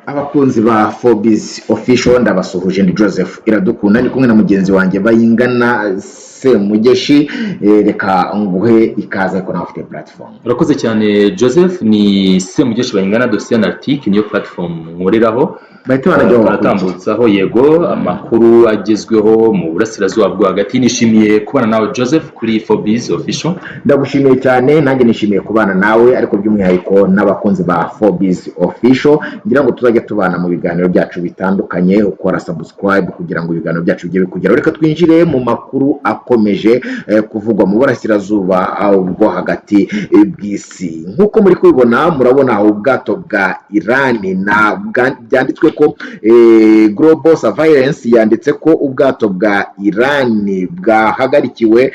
Abakunzi ba Forbes official ndabasuhuje ndi Joseph Iradukunda ni kumwe na mugenzi wanjye Bayingana Semugeshi. Reka nguhe ikaze ko nawe ufite platform. Urakoze cyane Joseph, ni Semugeshi Bayingana Dossier Analytique, niyo platform nkoreraho Bahita banajyaho baratambutsaho yego amakuru agezweho mu burasirazuba bwo hagati. Nishimiye kubana nawe Joseph kuri Forbes official. Ndagushimiye cyane, nanjye nishimiye kubana nawe, ariko by'umwihariko n'abakunzi ba Forbes official. Ngira ngo tuzajya tubana mu biganiro byacu bitandukanye, ukora subscribe kugira ngo ibiganiro byacu bijye bikugeraho. Reka twinjire mu makuru akomeje kuvugwa mu burasirazuba bwo hagati bw'isi. Nk'uko muri kubibona, murabona ubwato bwa Iran na byanditswe ko Global Surveillance yanditse ko ubwato bwa Iran bwahagarikiwe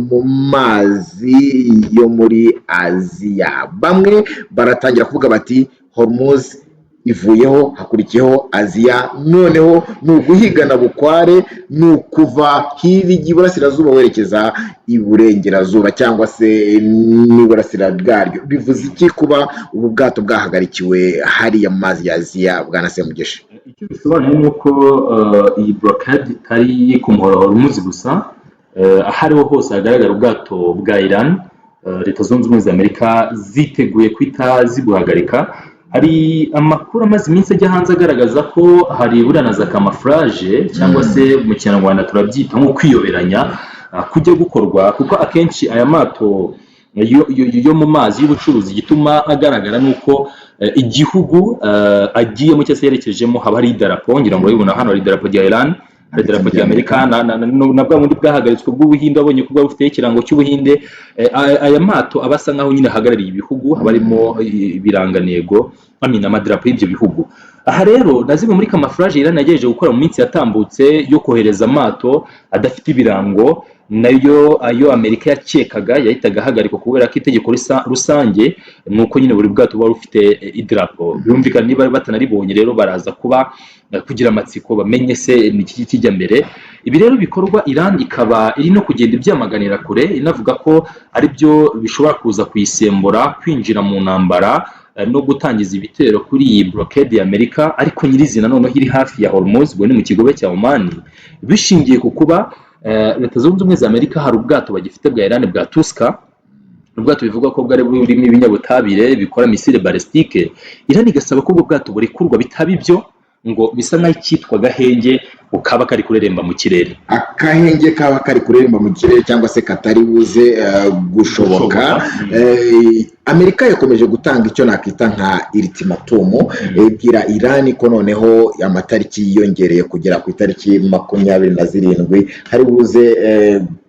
mu mazi yo muri Aziya. Bamwe baratangira kuvuga bati Hormuz ivuyeho, hakurikiyeho Aziya, noneho ni uguhigana bukware, ni ukuva hirya iburasirazuba werekeza iburengerazuba cyangwa se n'iburasira bwaryo. Bivuze iki kuba ubu bwato bwahagarikiwe hariya mu mazi ya Aziya, Bwana Semugeshi? Icyo bisobanuye ni uko iyi blockade itari ku muhora wa Hormuz gusa, ahariho hose hagaragara ubwato bwa Iran, Leta Zunze Ubumwe za Amerika ziteguye kwita zibuhagarika. Hari amakuru amaze iminsi ajya hanze agaragaza ko hari buranaza camouflage cyangwa se mu Kinyarwanda turabyita nko kwiyoberanya kujya gukorwa, kuko akenshi aya mato yo mu mazi y'ubucuruzi gituma agaragara nuko igihugu agiyemo cyangwa se yerekejemo haba hari idarapo. Ngira ngo urabibona hano hari idarapo rya Iran, hari idarapo rya Amerika na bwa bundi bwahagaritswe bw'Ubuhinde, abonye ko bufite ikirango cy'Ubuhinde. Aya mato aba asa nkaho nyine ahagarariye ibihugu, haba harimo ibirangantego amadarapo y'ibyo bihugu. Aha rero na zimwe muri camouflage Iran yagejeje gukora mu minsi yatambutse yo kohereza amato adafite ibirango, nayo ayo Amerika yakekaga yahitaga ahagarikwa kubera ko itegeko rusange nuko nyine buri bwato buba bufite idarapo. Byumvikana niba batanaribonye rero baraza kugira amatsiko bamenye se ni iki kijya mbere. Ibi rero bikorwa Iran ikaba iri no kugenda ibyamaganira kure, inavuga ko ari byo bishobora kuza kuyisembura kwinjira mu ntambara no gutangiza ibitero kuri iyi blockade ya Amerika, ariko nyirizina noneho iri hafi ya Hormuz, ubwo ni mu kigobe cya Oman, bishingiye ku kuba Leta Zunze Ubumwe za Amerika hari ubwato bagifite bwa Iran bwa Tuska, ubwato bivugwa ko bwari burimo ibinyabutabire bikora misile ballistique. Iran igasaba ko ubwo bwato burekurwa, bitaba ibyo ngo bisa nk'aho icyitwa agahenge ukaba kari kureremba mu kirere. Akahenge kaba kari kureremba mu kirere cyangwa se katari buze gushoboka. Amerika yakomeje gutanga icyo nakita nka ultimatum, ibwira Iran ko noneho amatariki yiyongereye kugera ku itariki 27 hari buze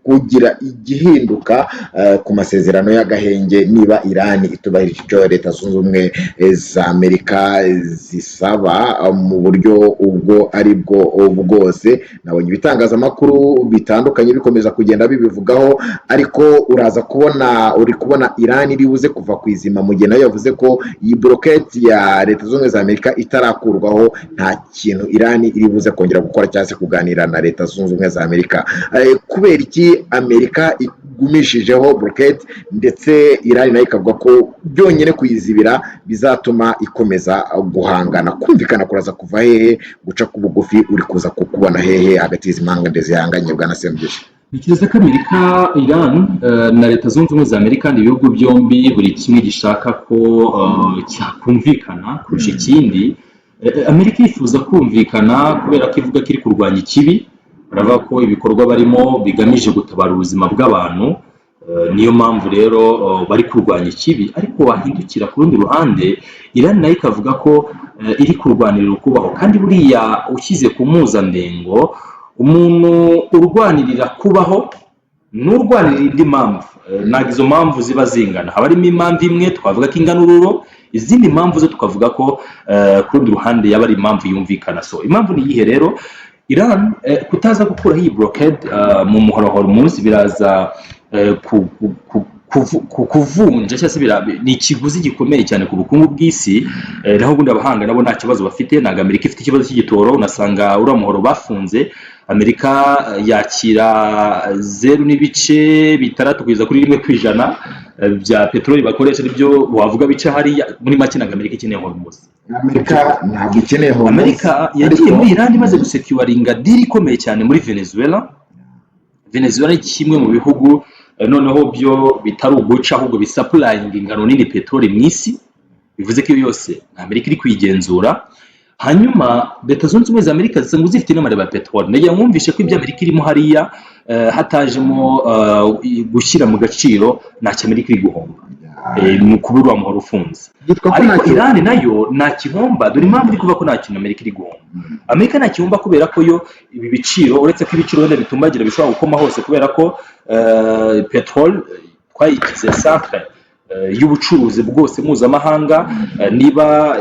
kugira igihinduka ku masezerano y'agahenge niba Iran itubahirije icyo Leta Zunze Ubumwe za Amerika zisaba mu buryo ubwo ari bwo bwose. Nabonye ibitangazamakuru bitandukanye bikomeza kugenda bibivugaho, ariko uri kubona Iran iri buze kuva ku izima mu gihe nayo yavuze ko iyi blockade ya Leta Zunze Ubumwe za Amerika itarakurwaho, nta kintu Iran iri buze kongera gukora cyangwa se kuganira na Leta Zunze Ubumwe za Amerika. Kubera iki Amerika igumishijeho blockade ndetse Iran nayo ikavuga ko byonyine kuyizibira bizatuma ikomeza guhangana? Kumvikana kuraza kuva hehe, guca ku bugufi uri kuza kukubona hehe hagati y'izi mpanga ndetse zihanganye, Bwana Semugeshi? Ntekereza ko Amerika, Iran na Leta Zunze Ubumwe za Amerika ni ibihugu byombi buri kimwe gishaka ko cyakumvikana kurusha ikindi. Amerika yifuza kumvikana kubera ko ivuga ko iri kurwanya ikibi, baravuga ko ibikorwa barimo bigamije gutabara ubuzima bw'abantu, niyo mpamvu rero bari kurwanya ikibi. Ariko wahindukira ku rundi ruhande, Iran nayo ikavuga ko iri kurwanirira ukubaho, kandi buriya ushyize ku mpuzandengo umuntu urwanirira kubaho n'urwanirira indi mpamvu, ntabwo izo mpamvu ziba zingana. Haba harimo impamvu imwe twavuga ko ingana ururo, izindi mpamvu zo tukavuga ko ku rundi ruhande yaba ari impamvu yumvikana. So impamvu ni iyihe rero? Iran kutaza gukuraho iyi blockade mu muhora wa Hormuz biraza kuvunja cyangwa se ni ikiguzi gikomeye cyane ku bukungu bw'isi. Naho ubundi abahanga nabo nta kibazo bafite, ntabwo Amerika ifite ikibazo cy'igitoro. Unasanga uriya muhoro bafunze Amerika yakira 0.6 kugeza kuri 1%, bya peteroli bakoresha nibyo wavuga bica hariya muri make ntabwo Amerika ikeneye Hormuz. Amerika ntabwo ikeneye Hormuz, Amerika yagiye muri Iran imaze gusecuringa deal ikomeye cyane muri Venezuela. Venezuela ni kimwe mu bihugu noneho byo bitari uguca ahubwo bisapurayinga ingano nini peteroli mu isi, bivuze ko iyo yose Amerika iri kwigenzura. Hanyuma Leta Zunze Ubumwe za Amerika zisanzwe zifite n'amareba ya peteroli, nagira mwumvishe ko ibyo Amerika irimo hariya hatajemo gushyira mu gaciro ntacyo Amerika iri guhomba mu kuba uriya muhoro ufunze. Ariko Iran nayo nta kihomba, dore impamvu iri kuvuga ko nta kintu Amerika iri guhomba. Amerika nta kihomba kubera ko yo ibi biciro, uretse ko ibiciro wenda bitumbagira bishobora gukoma hose kubera ko peteroli twayigize centre y'ubucuruzi bwose mpuzamahanga. Niba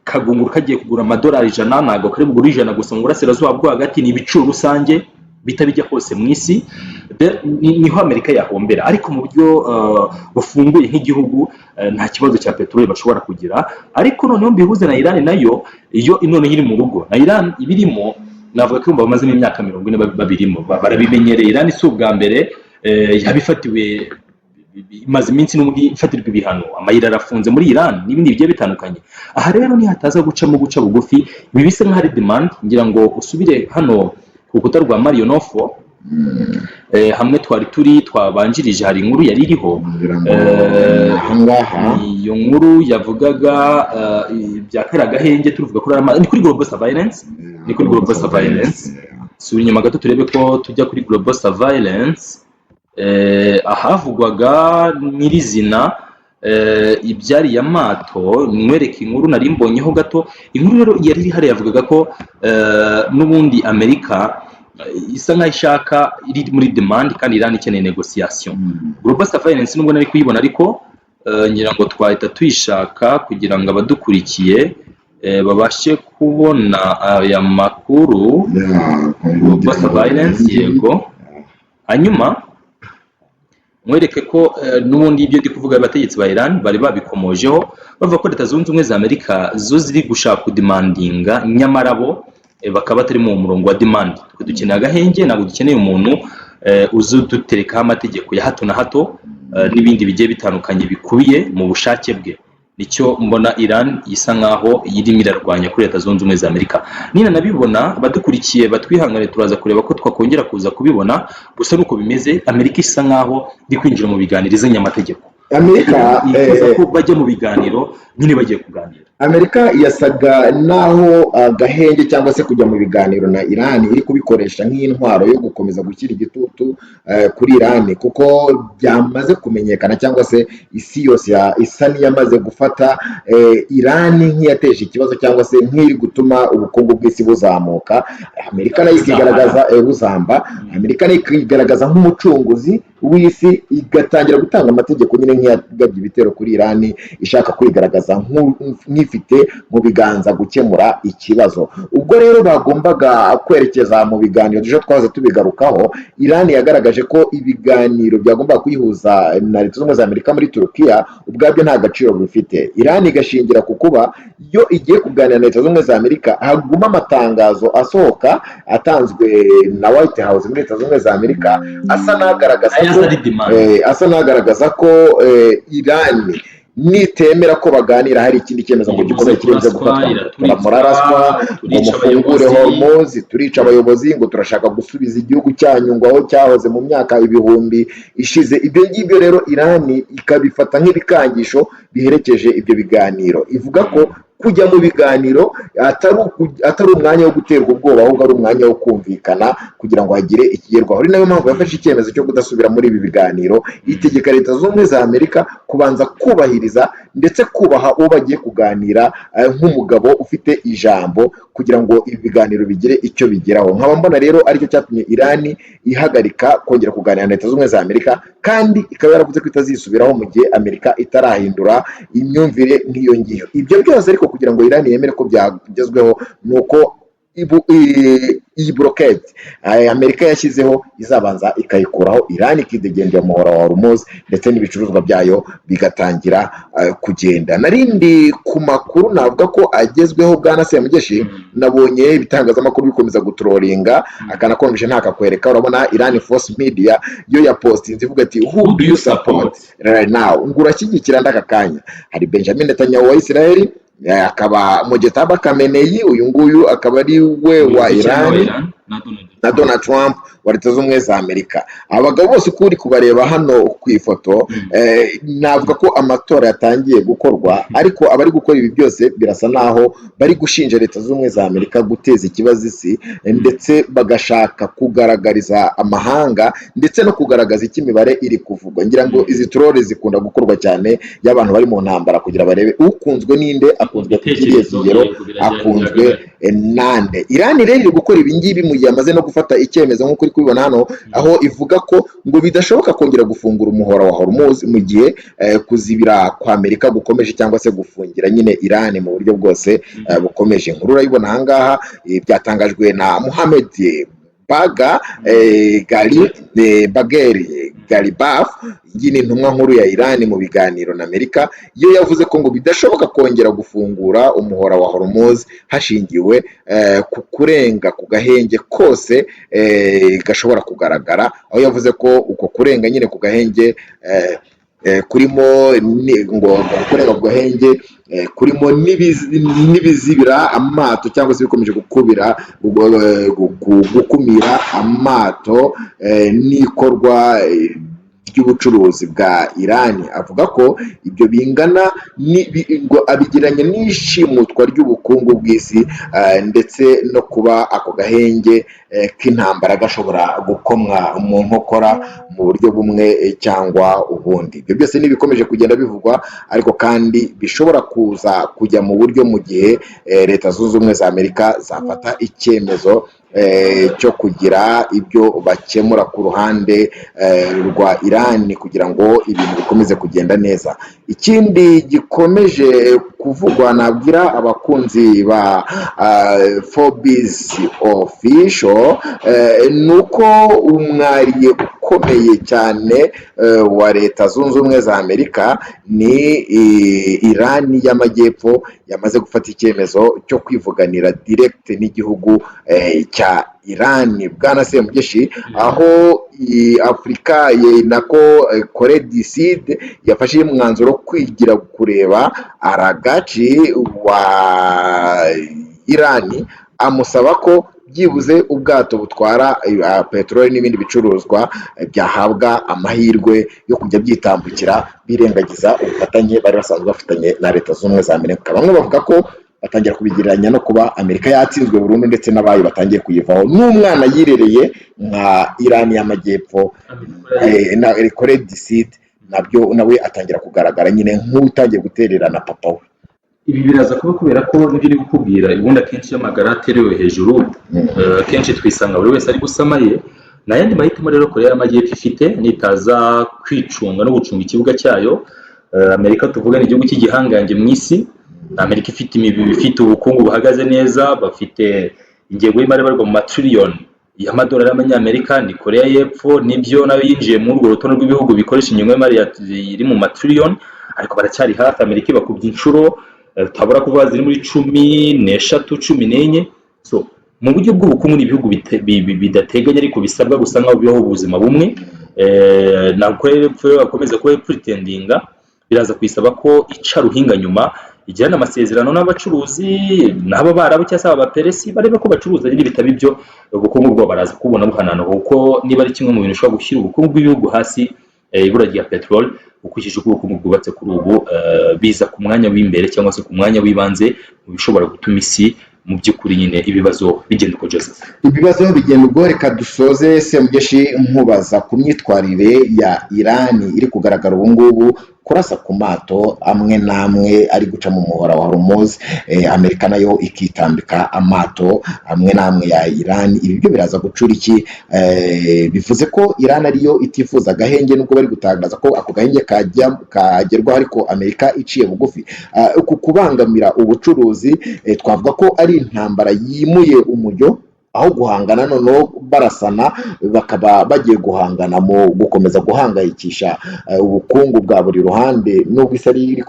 kagunguru kagiye kugura amadolari 100, ntabwo kari bugura 100 gusa mu burasirazuba bwo hagati, ni ibiciro rusange bita bijya hose mu isi. Niho Amerika yahombera, ariko mu buryo bufunguye nk'igihugu nta kibazo cya peteroli bashobora kugira. Ariko noneho mbihuze na Iran nayo, iyo none iri mu rugo na Iran ibirimo, navuga ko bamaze imyaka 40 babirimo, barabimenyereye. Iran si ubwa mbere yabifatiwe, imaze iminsi n'umwe ifatirwa ibihano, amayira arafunze muri Iran n'ibindi bigiye bitandukanye. Aha rero nihataza guca bugufi, ibi bisa nk'aho ari demand. Ngira ngo usubire hano ku rukuta rwa Marionofo, hamwe twabanjirije, hari inkuru yari iriho iyo nkuru yavugaga bya kariya gahenge, turuvuga ni kuri Global Surveillance, subira inyuma gato turebe ko tujya kuri Global Surveillance. Ahavugwaga nyirizina ibyari amato. Mwereka inkuru nari mbonyeho gato. Inkuru rero yari iri hariya yavugaga ko n'ubundi Amerika isa nkaho ishaka, iri muri demand kandi Iran ikeneye negotiation. Global Surveillance nubwo nari kuyibona, ariko ngira ngo twahita tuyishaka kugira ngo abadukurikiye babashe kubona aya makuru. Global Surveillance, yego. Hanyuma mwereke ko n'ubundi ibyo ndi kuvuga abategetsi ba Iran bari babikomojeho, bavuga ko Leta Zunze Ubumwe za Amerika zo ziri gushaka kudemandinga, nyamara bo bakaba batari mu murongo wa demand. Twe dukeneye agahenge, ntabwo dukeneye umuntu uzuduterekaho amategeko ya hato na hato n'ibindi bigiye bitandukanye bikubiye mu bushake bwe. Nicyo mbona Iran isa nkaho irimo irarwanya kuri Leta Zunze Ubumwe za Amerika. Nina nabibona, badukurikiye batwihangane, turaza kureba ko twakongera kuza kubibona. Gusa nuko bimeze, Amerika isa nkaho iri kwinjira mu biganiro izanye amategeko. Amerika yifuza ko bajya mu biganiro, nyine bagiye kuganira. Amerika yasaga naho agahenge cyangwa se kujya mu biganiro na Iran iri kubikoresha nk'intwaro yo gukomeza gushyira igitutu kuri Iran, kuko byamaze kumenyekana cyangwa se isi yose isa n'iyamaze gufata Iran nk'iyateje ikibazo cyangwa se nk'iri gutuma ubukungu bw'isi buzamuka. Amerika nayo ikigaragaza buzamba, Amerika nayo ikigaragaza nk'umucunguzi w'isi, igatangira gutanga amategeko nyine nk'iyagabye ibitero kuri Iran, ishaka kwigaragaza nk'ifite mu biganza gukemura ikibazo. Ubwo rero bagombaga kwerekeza mu biganiro, tuje twaze tubigarukaho. Iran yagaragaje ko ibiganiro byagombaga kuyihuza na Leta Zunze Ubumwe za Amerika muri Turukiya ubwabyo nta gaciro bifite. Iran igashingira ku kuba iyo igiye kuganira na Leta Zunze Ubumwe za Amerika haguma amatangazo asohoka atanzwe na White House muri Leta Zunze Ubumwe za Amerika asa n'agaragaza ko Iran nitemera ko baganira hari ikindi cyemezo ngo gikomeye kirenze gufatwa. Turamuraraswa ngo mufungure Hormuz, turica abayobozi, ngo turashaka gusubiza igihugu cyanyu ngo aho cyahoze mu myaka ibihumbi ishize. Ibyo ngibyo rero Iran ikabifata nk'ibikangisho biherekeje ibyo biganiro. Ivuga ko kujya mu biganiro atari umwanya wo guterwa ubwoba, ahubwo ari umwanya wo kumvikana kugira ngo hagire ikigerwaho. Ari nayo mpamvu yafashe icyemezo cyo kudasubira muri ibi biganiro, itegeka Leta Zunze Ubumwe za Amerika kubanza kubahiriza ndetse kubaha uwo bagiye kuganira nk'umugabo ufite ijambo, kugira ngo ibi biganiro bigire icyo bigeraho. Nkaba mbona rero aricyo cyatumye Iran ihagarika kongera kuganira na Leta Zunze Ubumwe za Amerika, kandi ikaba yaravuze ko itazisubiraho mu gihe Amerika itarahindura imyumvire nk'iyo ngiyo. Ibyo byose ariko kugira ngo Iran yemere ko byagezweho, nuko iyi blockade Amerika yashyizeho izabanza ikayikuraho, Iran ikidegendera umuhora wa Hormuz ndetse n'ibicuruzwa byayo bigatangira kugenda. Narindi ku makuru navuga ko agezweho bwana Semugeshi, nabonye ibitangazamakuru bikomeza gutrolinga akanakonje ntakakwereka. Urabona Iran Force Media yo yapostinze ivuga ati who do you support right now, ngurashyigikira ndaka kanya. Hari Benjamin Netanyahu wa Israel, akaba Mojtaba Khamenei, uyu nguyu akaba ari we wa Iran, na Donald Trump wa Leta Zunze Ubumwe za Amerika. Abagabo bose uko uri kubareba hano ku ifoto, navuga ko amatora yatangiye gukorwa, ariko abari gukora ibi byose birasa naho bari gushinja Leta Zunze Ubumwe za Amerika guteza ikibazo isi, ndetse bagashaka kugaragariza amahanga ndetse no kugaragaza icyo imibare iri kuvugwa. Ngira ngo izi troll zikunda gukorwa cyane y'abantu bari mu ntambara kugira barebe ukunzwe ninde, akunzwe kugiriye kigero, akunzwe nande. Iran rero iri gukora ibi ngibi mu gihe amaze no gufata icyemezo nk'uko uri kubibona hano, aho ivuga ko ngo bidashoboka kongera gufungura umuhora wa Hormuz mu gihe kuzibira kwa Amerika gukomeje, cyangwa se gufungira nyine Iran mu buryo bwose bukomeje. Inkuru urayibona aha ngaha, byatangajwe na Mohammed Bagheri Ghalibaf, iyi ni intumwa nkuru ya Iran mu biganiro na Amerika. Iyo yavuze ko ngo bidashoboka kongera gufungura umuhora wa Hormuz hashingiwe ku kurenga ku gahenge kose gashobora kugaragara, aho yavuze ko uko kurenga nyine ku gahenge kurimo ngo kurenga ku gahenge kurimo n'ibizibira amato, cyangwa se bikomeje gukumira amato n'ikorwa ry'ubucuruzi bwa Iran. Avuga ko ibyo bingana ngo abigiranye n'ishimutwa ry'ubukungu bw'isi, ndetse no kuba ako gahenge k'intambara gashobora gukomwa mu nkokora mu buryo bumwe cyangwa ubundi. Ibyo byose n'ibikomeje kugenda bivugwa, ariko kandi bishobora kuza kujya mu buryo mu gihe Leta Zunze Ubumwe za Amerika zafata icyemezo cyo kugira ibyo bakemura ku ruhande rwa Iran kugira ngo ibintu bikomeze kugenda neza. Ikindi gikomeje kuvugwa nabwira abakunzi ba Forbes Official, nuko umwariye ukomeye cyane wa Leta Zunze Ubumwe za Amerika ni Iran y'Amajyepfo yamaze gufata icyemezo cyo kwivuganira direct n'igihugu cya Iran. Bwana Semugeshi, aho Afurika nako Corée du Sud yafashe umwanzuro kwigira kureba Aragachi wa Iran, amusaba ko byibuze ubwato butwara peteroli n'ibindi bicuruzwa byahabwa amahirwe yo kujya byitambukira birengagiza ubufatanye bari basanzwe bafitanye na Leta Zunze Ubumwe za Amerika. Bamwe bavuga ko batangira kubigereranya no kuba Amerika yatsinzwe burundu, ndetse n'abayo batangiye kuyivaho, n'umwana yirereye nka Iran y'Amajyepfo na Corée du Sud nabyo nawe atangira kugaragara nyine nk'utangiye gutererana papa we. Ibi biraza kuba kubera ko n'ibyo uri gukubwira ubundi akenshi y'amagara aterewe hejuru, akenshi twisanga buri wese ari gusamaye. Nta yandi mahitamo rero Korea y'Amajyepfo ifite nitaza kwicunga no gucunga ikibuga cyayo. Amerika tuvuga ni igihugu cy'igihangange mu isi. Amerika ifite ubukungu buhagaze neza, bafite ingengo y'imari ibarwa mu matriliyoni y'amadolari y'amanyamerika. Ni Korea y'Epfo nibyo nayo yinjiye muri urwo rutonde rw'ibihugu bikoresha ingengo y'imari iri mu matriliyoni, ariko baracyari hafi. Amerika ibakubye inshuro tabura kuvuga ziri muri 13 14. So mu buryo bw'ubukungu n'ibihugu bidateganya ariko bisabwa gusa nkaho bibaho ubuzima bumwe. Na Korea y'Epfo bakomeza kuba pretendinga, biraza kwisaba ko ica ruhinga nyuma ijyana amasezerano n'abacuruzi n'abo barabo cyangwa se abaperesi bareba ko bacuruza nyine bitaba ibyo ubukungu bwo baraza kubona buhanano, kuko niba ari kimwe mu bintu ushobora gushyira ubukungu bw'ibihugu hasi, ibura rya peteroli ukurikije uko ubukungu bwubatse kuri ubu, biza ku mwanya w'imbere cyangwa se ku mwanya w'ibanze mu bishobora gutuma isi mu by'ukuri nyine ibibazo bigenda uko Joseph. Ibibazo bigenda ubwo. Reka dusoze Semugeshi nkubaza ku myitwarire ya Iran iri kugaragara ubu ngubu kurasa ku mato amwe n'amwe ari guca mu muhora wa Hormuz, Amerika nayo ikitambika amato amwe n'amwe ya Iran. Ibi byo biraza gucura iki? Bivuze ko Iran ariyo itifuza agahenge, nubwo bari gutangaza ko ako gahenge kagerwaho, ariko Amerika iciye bugufi. Uku kubangamira ubucuruzi twavuga ko ari intambara yimuye umujyo, aho guhangana noneho barasana, bakaba bagiye guhangana mu gukomeza guhangayikisha ubukungu bwa buri ruhande, nubwo isi ari iri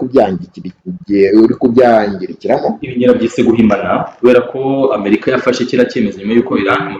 kubyangirikiramo. Ibinyera byise guhimana kubera ko Amerika yafashe kiriya cyemezo nyuma y'uko Iran